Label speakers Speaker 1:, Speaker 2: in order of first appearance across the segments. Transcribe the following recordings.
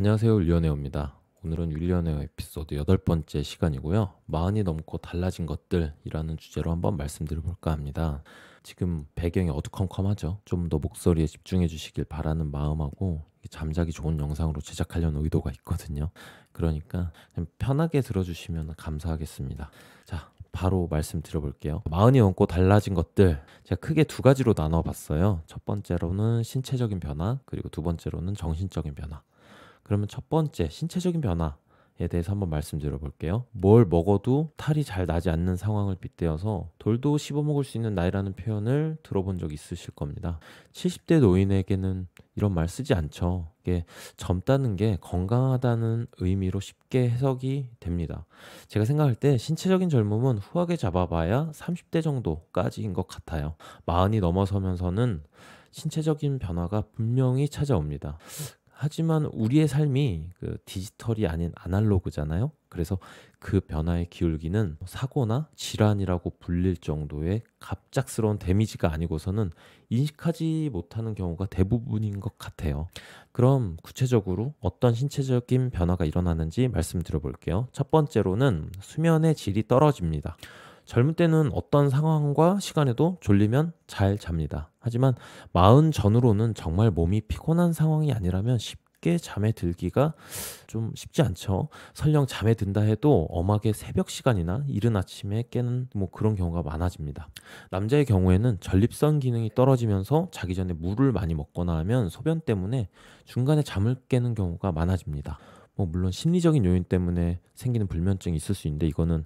Speaker 1: 안녕하세요, 윌리언웨어입니다. 오늘은 윌리언웨어 에피소드 8번째 시간이고요. 마흔이 넘고 달라진 것들이라는 주제로 한번 말씀드려볼까 합니다. 지금 배경이 어두컴컴하죠. 좀 더 목소리에 집중해 주시길 바라는 마음하고 잠자기 좋은 영상으로 제작하려는 의도가 있거든요. 그러니까 그냥 편하게 들어주시면 감사하겠습니다. 자, 바로 말씀드려볼게요. 마흔이 넘고 달라진 것들, 제가 크게 두 가지로 나눠봤어요. 첫 번째로는 신체적인 변화, 그리고 두 번째로는 정신적인 변화. 그러면 첫 번째, 신체적인 변화에 대해서 한번 말씀드려 볼게요. 뭘 먹어도 탈이 잘 나지 않는 상황을 빗대어서 돌도 씹어먹을 수 있는 나이라는 표현을 들어본 적 있으실 겁니다. 70대 노인에게는 이런 말 쓰지 않죠. 이게 젊다는 게 건강하다는 의미로 쉽게 해석이 됩니다. 제가 생각할 때 신체적인 젊음은 후하게 잡아봐야 30대 정도까지인 것 같아요. 마흔이 넘어서면서는 신체적인 변화가 분명히 찾아옵니다. 하지만 우리의 삶이 디지털이 아닌 아날로그잖아요. 그래서 그 변화의 기울기는 사고나 질환이라고 불릴 정도의 갑작스러운 데미지가 아니고서는 인식하지 못하는 경우가 대부분인 것 같아요. 그럼 구체적으로 어떤 신체적인 변화가 일어나는지 말씀드려 볼게요. 첫 번째로는 수면의 질이 떨어집니다. 젊을 때는 어떤 상황과 시간에도 졸리면 잘 잡니다. 하지만 마흔 전후로는 정말 몸이 피곤한 상황이 아니라면 쉽게 잠에 들기가 좀 쉽지 않죠. 설령 잠에 든다 해도 엄하게 새벽 시간이나 이른 아침에 깨는 그런 경우가 많아집니다. 남자의 경우에는 전립선 기능이 떨어지면서 자기 전에 물을 많이 먹거나 하면 소변 때문에 중간에 잠을 깨는 경우가 많아집니다. 물론 심리적인 요인 때문에 생기는 불면증이 있을 수 있는데 이거는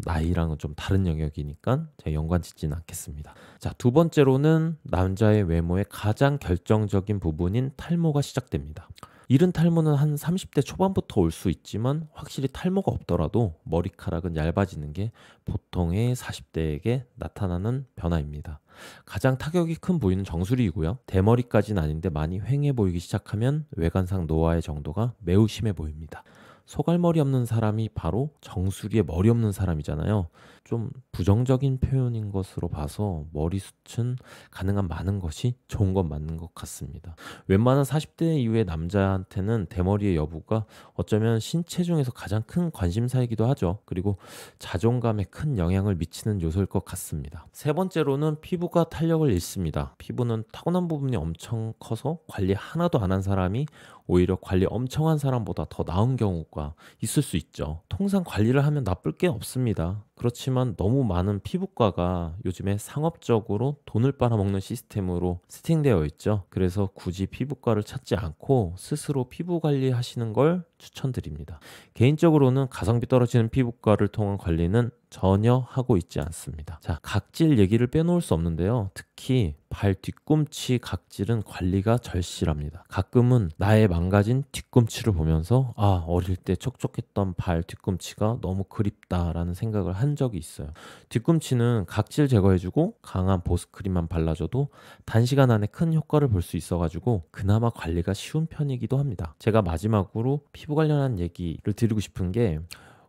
Speaker 1: 나이랑은 좀 다른 영역이니까 제가 연관 짓지는 않겠습니다. 자, 두 번째로는 남자의 외모의 가장 결정적인 부분인 탈모가 시작됩니다. 이른 탈모는 한 30대 초반부터 올 수 있지만 확실히 탈모가 없더라도 머리카락은 얇아지는 게 보통의 40대에게 나타나는 변화입니다. 가장 타격이 큰 부위는 정수리이고요. 대머리까지는 아닌데 많이 휑해 보이기 시작하면 외관상 노화의 정도가 매우 심해 보입니다. 소갈머리 없는 사람이 바로 정수리에 머리 없는 사람이잖아요. 좀 부정적인 표현인 것으로 봐서 머리숱은 가능한 많은 것이 좋은 건 맞는 것 같습니다. 웬만한 40대 이후의 남자한테는 대머리의 여부가 어쩌면 신체 중에서 가장 큰 관심사이기도 하죠. 그리고 자존감에 큰 영향을 미치는 요소일 것 같습니다. 세 번째로는 피부가 탄력을 잃습니다. 피부는 타고난 부분이 엄청 커서 관리 하나도 안 한 사람이 오히려 관리 엄청 한 사람보다 더 나은 경우가 있을 수 있죠. 통상 관리를 하면 나쁠 게 없습니다. 그렇지만 너무 많은 피부과가 요즘에 상업적으로 돈을 빨아먹는 시스템으로 세팅되어 있죠. 그래서 굳이 피부과를 찾지 않고 스스로 피부 관리하시는 걸 추천드립니다. 개인적으로는 가성비 떨어지는 피부과를 통한 관리는 전혀 하고 있지 않습니다. 자, 각질 얘기를 빼놓을 수 없는데요. 특히 발 뒤꿈치 각질은 관리가 절실합니다. 가끔은 나의 망가진 뒤꿈치를 보면서 어릴 때 촉촉했던 발 뒤꿈치가 너무 그립다라는 생각을 한 적이 있어요. 뒤꿈치는 각질 제거해주고 강한 보습크림만 발라줘도 단시간 안에 큰 효과를 볼 수 있어가지고 그나마 관리가 쉬운 편이기도 합니다. 제가 마지막으로 피부 관련한 얘기를 드리고 싶은 게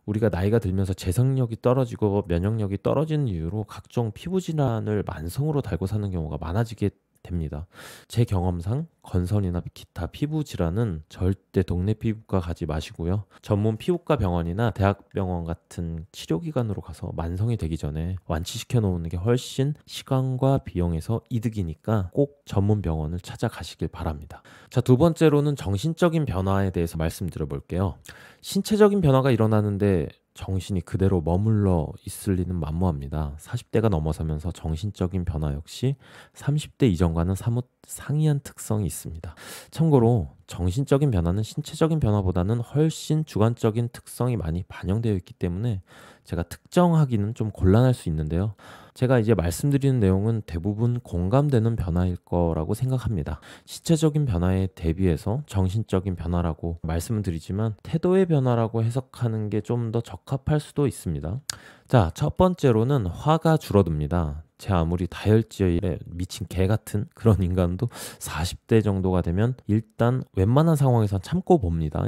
Speaker 1: 우리가 나이가 들면서 재생력이 떨어지고 면역력이 떨어지는 이유로 각종 피부 질환을 만성으로 달고 사는 경우가 많아지게 됩니다. 제 경험상 건선이나 기타 피부 질환은 절대 동네 피부과 가지 마시고요. 전문 피부과 병원이나 대학병원 같은 치료기관으로 가서 만성이 되기 전에 완치시켜 놓는 게 훨씬 시간과 비용에서 이득이니까 꼭 전문 병원을 찾아가시길 바랍니다. 자, 두 번째로는 정신적인 변화에 대해서 말씀드려 볼게요. 신체적인 변화가 일어나는데 정신이 그대로 머물러 있을 리는 만무합니다. 40대가 넘어서면서 정신적인 변화 역시 30대 이전과는 사뭇 상이한 특성이 있습니다. 참고로 정신적인 변화는 신체적인 변화보다는 훨씬 주관적인 특성이 많이 반영되어 있기 때문에 제가 특정하기는 좀 곤란할 수 있는데요. 제가 이제 말씀드리는 내용은 대부분 공감되는 변화일 거라고 생각합니다. 신체적인 변화에 대비해서 정신적인 변화라고 말씀을 드리지만 태도의 변화라고 해석하는 게 좀 더 적합할 수도 있습니다. 자, 첫 번째로는 화가 줄어듭니다. 제 아무리 다혈질에 미친 개 같은 그런 인간도 40대 정도가 되면 일단 웬만한 상황에선 참고 봅니다.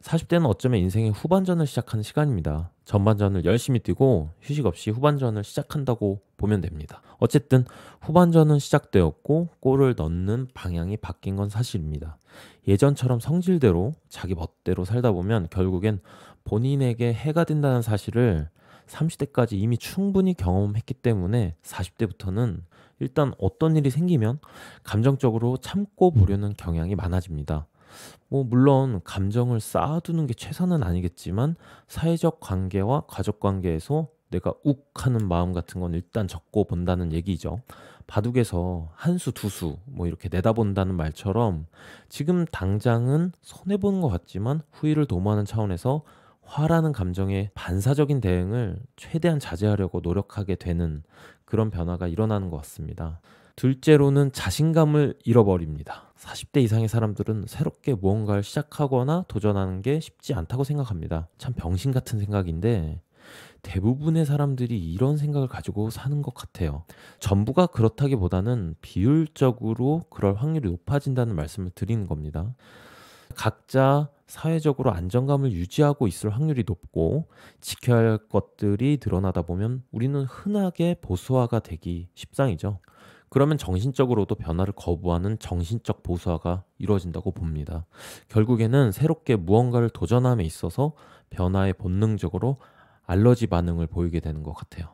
Speaker 1: 40대는 어쩌면 인생의 후반전을 시작하는 시간입니다. 전반전을 열심히 뛰고 휴식 없이 후반전을 시작한다고 보면 됩니다. 어쨌든 후반전은 시작되었고 골을 넣는 방향이 바뀐 건 사실입니다. 예전처럼 성질대로 자기 멋대로 살다 보면 결국엔 본인에게 해가 된다는 사실을 30대까지 이미 충분히 경험했기 때문에 40대부터는 일단 어떤 일이 생기면 감정적으로 참고 보려는 경향이 많아집니다. 물론 감정을 쌓아두는 게 최선은 아니겠지만 사회적 관계와 가족 관계에서 내가 욱 하는 마음 같은 건 일단 적고 본다는 얘기죠. 바둑에서 한 수, 두 수 이렇게 내다본다는 말처럼 지금 당장은 손해보는 것 같지만 후회를 도모하는 차원에서 화라는 감정의 반사적인 대응을 최대한 자제하려고 노력하게 되는 그런 변화가 일어나는 것 같습니다. 둘째로는 자신감을 잃어버립니다. 40대 이상의 사람들은 새롭게 무언가를 시작하거나 도전하는 게 쉽지 않다고 생각합니다. 참 병신 같은 생각인데 대부분의 사람들이 이런 생각을 가지고 사는 것 같아요. 전부가 그렇다기보다는 비율적으로 그럴 확률이 높아진다는 말씀을 드리는 겁니다. 각자 사회적으로 안정감을 유지하고 있을 확률이 높고 지켜야 할 것들이 드러나다 보면 우리는 흔하게 보수화가 되기 십상이죠. 그러면 정신적으로도 변화를 거부하는 정신적 보수화가 이루어진다고 봅니다. 결국에는 새롭게 무언가를 도전함에 있어서 변화에 본능적으로 알러지 반응을 보이게 되는 것 같아요.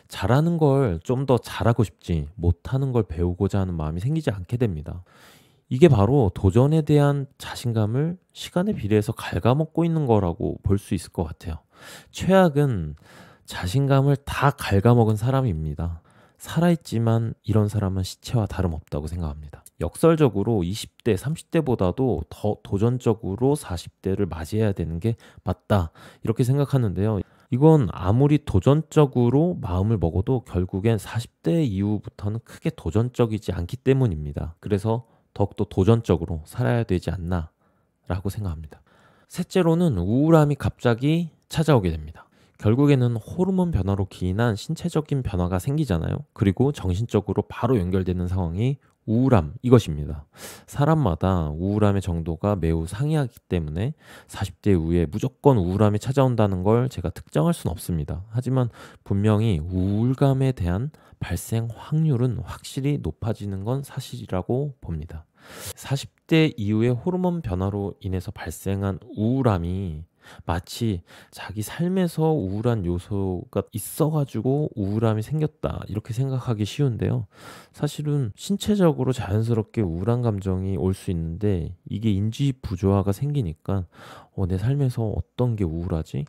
Speaker 1: 잘하는 걸 좀 더 잘하고 싶지 못하는 걸 배우고자 하는 마음이 생기지 않게 됩니다. 이게 바로 도전에 대한 자신감을 시간에 비례해서 갉아먹고 있는 거라고 볼 수 있을 것 같아요. 최악은 자신감을 다 갉아먹은 사람입니다. 살아있지만 이런 사람은 시체와 다름없다고 생각합니다. 역설적으로 20대, 30대보다도 더 도전적으로 40대를 맞이해야 되는 게 맞다, 이렇게 생각하는데요. 이건 아무리 도전적으로 마음을 먹어도 결국엔 40대 이후부터는 크게 도전적이지 않기 때문입니다. 그래서 더욱더 도전적으로 살아야 되지 않나 라고 생각합니다. 셋째로는 우울함이 갑자기 찾아오게 됩니다. 결국에는 호르몬 변화로 기인한 신체적인 변화가 생기잖아요. 그리고 정신적으로 바로 연결되는 상황이 우울함, 이것입니다. 사람마다 우울함의 정도가 매우 상이하기 때문에 40대 이후에 무조건 우울함이 찾아온다는 걸 제가 특정할 수는 없습니다. 하지만 분명히 우울감에 대한 발생 확률은 확실히 높아지는 건 사실이라고 봅니다. 40대 이후의 호르몬 변화로 인해서 발생한 우울함이 마치 자기 삶에서 우울한 요소가 있어가지고 우울함이 생겼다, 이렇게 생각하기 쉬운데요. 사실은 신체적으로 자연스럽게 우울한 감정이 올 수 있는데 이게 인지 부조화가 생기니까 내 삶에서 어떤 게 우울하지?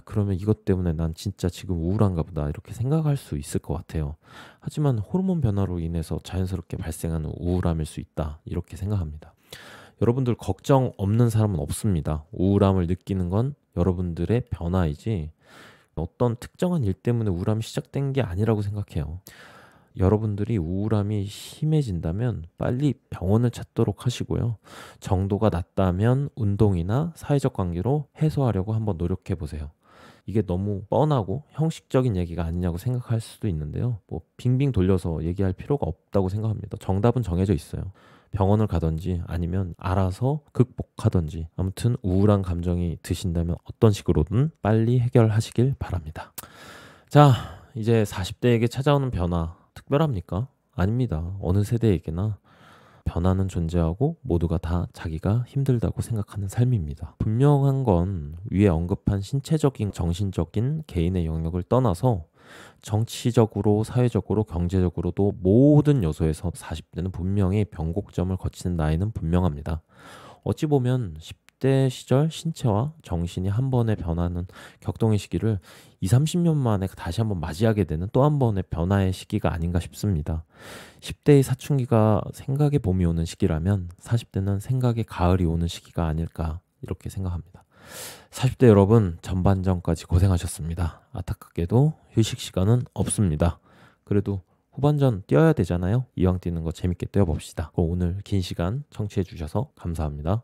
Speaker 1: 그러면 이것 때문에 난 진짜 지금 우울한가 보다, 이렇게 생각할 수 있을 것 같아요. 하지만 호르몬 변화로 인해서 자연스럽게 발생하는 우울함일 수 있다, 이렇게 생각합니다. 여러분들 걱정 없는 사람은 없습니다. 우울함을 느끼는 건 여러분들의 변화이지 어떤 특정한 일 때문에 우울함이 시작된 게 아니라고 생각해요. 여러분들이 우울함이 심해진다면 빨리 병원을 찾도록 하시고요. 정도가 낮다면 운동이나 사회적 관계로 해소하려고 한번 노력해 보세요. 이게 너무 뻔하고 형식적인 얘기가 아니냐고 생각할 수도 있는데요. 빙빙 돌려서 얘기할 필요가 없다고 생각합니다. 정답은 정해져 있어요. 병원을 가든지 아니면 알아서 극복하든지, 아무튼 우울한 감정이 드신다면 어떤 식으로든 빨리 해결하시길 바랍니다. 자, 이제 40대에게 찾아오는 변화 특별합니까? 아닙니다. 어느 세대에게나 변화는 존재하고 모두가 다 자기가 힘들다고 생각하는 삶입니다. 분명한 건 위에 언급한 신체적인, 정신적인 개인의 영역을 떠나서 정치적으로, 사회적으로, 경제적으로도 모든 요소에서 40대는 분명히 변곡점을 거치는 나이는 분명합니다. 어찌 보면 10대 시절 신체와 정신이 한 번에 변하는 격동의 시기를 20, 30년 만에 다시 한번 맞이하게 되는 또 한 번의 변화의 시기가 아닌가 싶습니다. 10대의 사춘기가 생각의 봄이 오는 시기라면 40대는 생각의 가을이 오는 시기가 아닐까, 이렇게 생각합니다. 40대 여러분, 전반전까지 고생하셨습니다. 안타깝게도 휴식 시간은 없습니다. 그래도 후반전 뛰어야 되잖아요. 이왕 뛰는 거 재밌게 뛰어봅시다. 오늘 긴 시간 청취해 주셔서 감사합니다.